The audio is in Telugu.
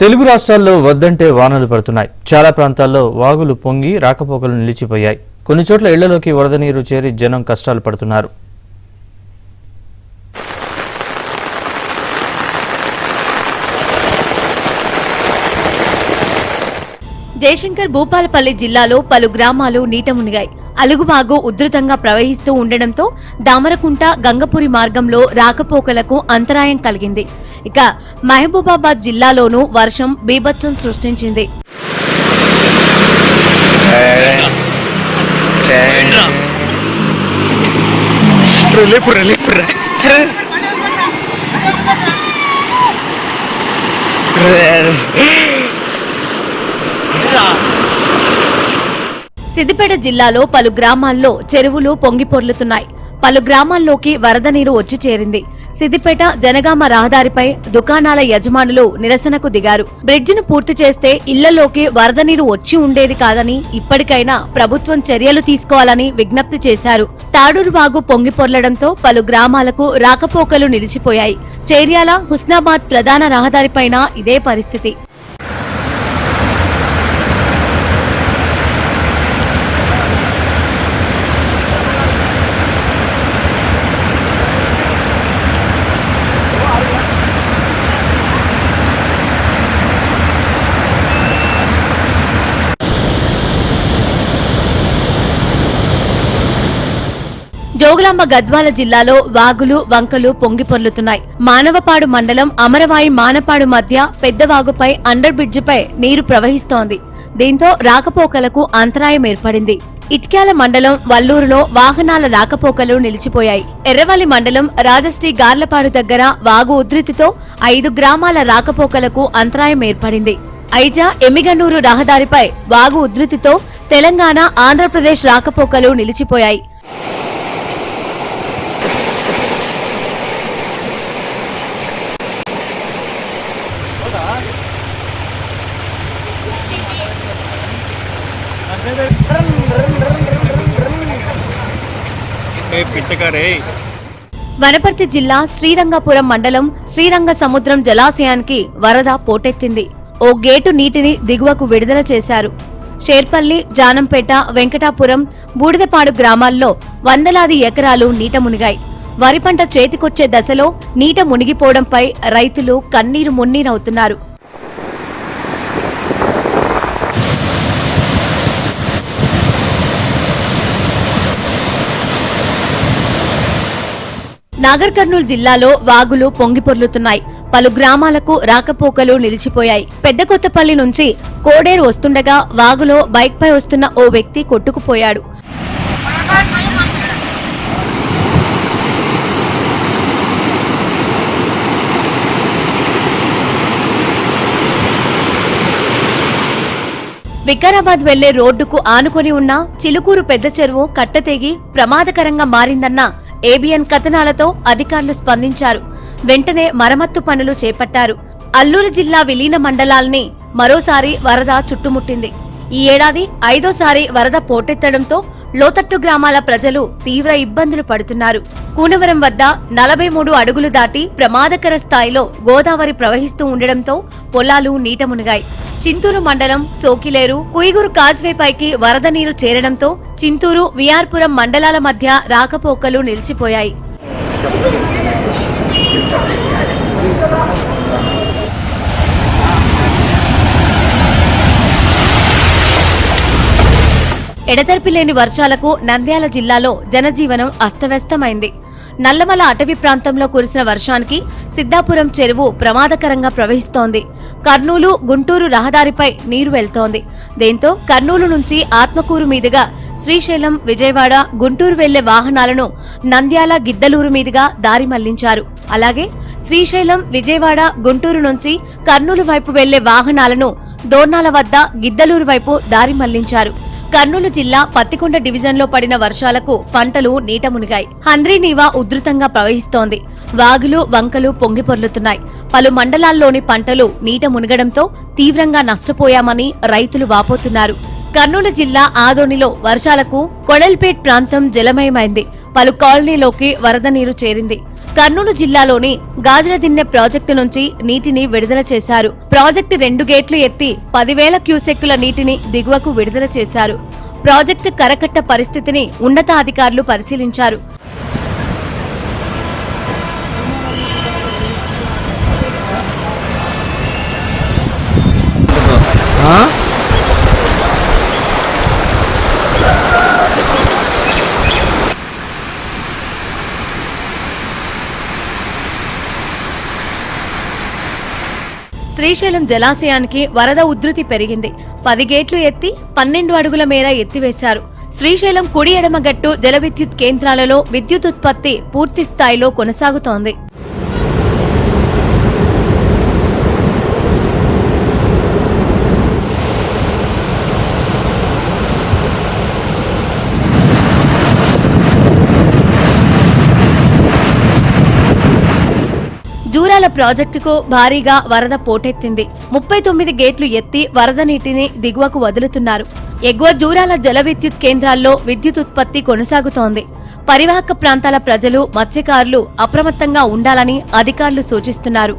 తెలుగు రాష్ట్రాల్లో వద్దంటే వానలు పడుతున్నాయి. చాలా ప్రాంతాల్లో వాగులు పొంగి రాకపోకలు నిలిచిపోయాయి. కొన్ని చోట్ల ఇళ్లలోకి వరద నీరు చేరి జనం కష్టాలు పడుతున్నారు. జయశంకర్ భూపాలపల్లి జిల్లాలో పలు గ్రామాలు నీట మునిగాయి. అలుగువాగు ఉధృతంగా ప్రవహిస్తూ ఉండడంతో దామరకుంట గంగపురి మార్గంలో రాకపోకలకు అంతరాయం కలిగింది. ఇక మహబూబాబాద్ జిల్లాలోనూ వర్షం బీభత్సం సృష్టించింది. సిద్దిపేట జిల్లాలో పలు గ్రామాల్లో చెరువులు పొంగిపొర్లుతున్నాయి. పలు గ్రామాల్లోకి వరద నీరు వచ్చి చేరింది. సిద్దిపేట జనగామ రహదారిపై దుకాణాల యజమానులు నిరసనకు దిగారు. బ్రిడ్జిను పూర్తి చేస్తే ఇళ్లలోకి వరద నీరు వచ్చి ఉండేది కాదని, ఇప్పటికైనా ప్రభుత్వం చర్యలు తీసుకోవాలని విజ్ఞప్తి చేశారు. తాడూరు వాగు పొంగిపొర్లడంతో పలు గ్రామాలకు రాకపోకలు నిలిచిపోయాయి. చేర్యాల హుస్నాబాద్ ప్రధాన రహదారిపైన ఇదే పరిస్థితి. జోగులాంబ గద్వాల జిల్లాలో వాగులు వంకలు పొంగిపొర్లుతున్నాయి. మానవపాడు మండలం అమరవాయి మానపాడు మధ్య పెద్దవాగుపై అండర్ బ్రిడ్జిపై నీరు ప్రవహిస్తోంది. దీంతో రాకపోకలకు అంతరాయం ఏర్పడింది. ఇట్క్యాల మండలం వల్లూరులో వాహనాల రాకపోకలు నిలిచిపోయాయి. ఎర్రవల్లి మండలం రాజశ్రీ గార్లపాడు దగ్గర వాగు ఉధృతితో 5 గ్రామాల రాకపోకలకు అంతరాయం ఏర్పడింది. ఐజా ఎమ్మిగనూరు రహదారిపై వాగు ఉధృతితో తెలంగాణ ఆంధ్రప్రదేశ్ రాకపోకలు నిలిచిపోయాయి. వనపర్తి జిల్లా శ్రీరంగపురం మండలం శ్రీరంగ సముద్రం జలాశయానికి వరద పోటెత్తింది. ఓ గేటు నీటిని దిగువకు విడుదల చేశారు. షేర్పల్లి, జానంపేట, వెంకటాపురం, బూడిదపాడు గ్రామాల్లో వందలాది ఎకరాలు నీట మునిగాయి. వరి పంట చేతికొచ్చే దశలో నీట మునిగిపోవడంపై రైతులు కన్నీరు మున్నీరవుతున్నారు. నాగర్ కర్నూలు జిల్లాలో వాగులు పొంగిపొర్లుతున్నాయి. పలు గ్రామాలకు రాకపోకలు నిలిచిపోయాయి. పెద్దకొత్తపల్లి నుంచి కోడేరు వస్తుండగా వాగులో బైక్ పై వస్తున్న ఓ వ్యక్తి కొట్టుకుపోయాడు. వికారాబాద్ వెళ్లే రోడ్డుకు ఆనుకొని ఉన్న చిలుకూరు పెద్ద చెరువు కట్టతెగి ప్రమాదకరంగా మారిందన్న ఏబిఎన్ కథనాలతో అధికారులు స్పందించారు. వెంటనే మరమ్మత్తు పనులు చేపట్టారు. అల్లూరు జిల్లా విలీన మండలాల్ని మరోసారి వరద చుట్టుముట్టింది. ఈ ఏడాది 5వ వరద పోటెత్తడంతో లోతట్టు గ్రామాల ప్రజలు తీవ్ర ఇబ్బందులు పడుతున్నారు. కూనవరం వద్ద 43 అడుగులు దాటి ప్రమాదకర స్థాయిలో గోదావరి ప్రవహిస్తూ ఉండడంతో పొలాలు నీట మునిగాయి. చింతూరు మండలం సోకిలేరు, కుయిగూరు కాజ్వే పైకి వరద నీరు చేరడంతో చింతూరు, విఆర్పురం మండలాల మధ్య రాకపోకలు నిలిచిపోయాయి. ఎడతెరిపి లేని వర్షాలకు నంద్యాల జిల్లాలో జనజీవనం అస్తవ్యస్తమైంది. నల్లమల అటవీ ప్రాంతంలో కురిసిన వర్షానికి సిద్దాపురం చెరువు ప్రమాదకరంగా ప్రవహిస్తోంది. కర్నూలు, గుంటూరు రహదారిపై నీరు వెళ్తోంది. దీంతో కర్నూలు నుంచి ఆత్మకూరు మీదుగా శ్రీశైలం, విజయవాడ, గుంటూరు వెళ్లే వాహనాలను నంద్యాల, గిద్దలూరు మీదుగా దారి మళ్లించారు. అలాగే శ్రీశైలం, విజయవాడ, గుంటూరు నుంచి కర్నూలు వైపు వెళ్లే వాహనాలను దోర్నాల వద్ద గిద్దలూరు వైపు దారి మళ్లించారు. కర్నూలు జిల్లా పత్తికొండ డివిజన్లో పడిన వర్షాలకు పంటలు నీట మునిగాయి. హంద్రీనీవా ఉధృతంగా ప్రవహిస్తోంది. వాగులు వంకలు పొంగిపొర్లుతున్నాయి. పలు మండలాల్లోని పంటలు నీట మునగడంతో తీవ్రంగా నష్టపోయామని రైతులు వాపోతున్నారు. కర్నూలు జిల్లా ఆదోనిలో వర్షాలకు కొడల్పేట్ ప్రాంతం జలమయమైంది. పలు కాలనీలోకి వరద నీరు చేరింది. కర్నూలు జిల్లాలోని గాజులదిన్నె ప్రాజెక్టు నుంచి నీటిని విడుదల చేశారు. ప్రాజెక్టు 2 గేట్లు ఎత్తి 10,000 క్యూసెక్కుల నీటిని దిగువకు విడుదల చేశారు. ప్రాజెక్టు కరకట్ట పరిస్థితిని ఉన్నతాధికారులు పరిశీలించారు. శ్రీశైలం జలాశయానికి వరద ఉధృతి పెరిగింది. 10 గేట్లు ఎత్తి 12 అడుగుల మేర ఎత్తివేశారు. శ్రీశైలం కుడి ఎడమ గట్టు జల విద్యుత్ కేంద్రాలలో విద్యుత్ ఉత్పత్తి పూర్తి స్థాయిలో కొనసాగుతోంది. జూరాల ప్రాజెక్టుకు భారీగా వరద పోటెత్తింది. 39 గేట్లు ఎత్తి వరద నీటిని దిగువకు వదులుతున్నారు. ఎగువ జూరాల జల విద్యుత్ కేంద్రాల్లో విద్యుత్ ఉత్పత్తి కొనసాగుతోంది. పరివాహక ప్రాంతాల ప్రజలు, మత్స్యకారులు అప్రమత్తంగా ఉండాలని అధికారులు సూచిస్తున్నారు.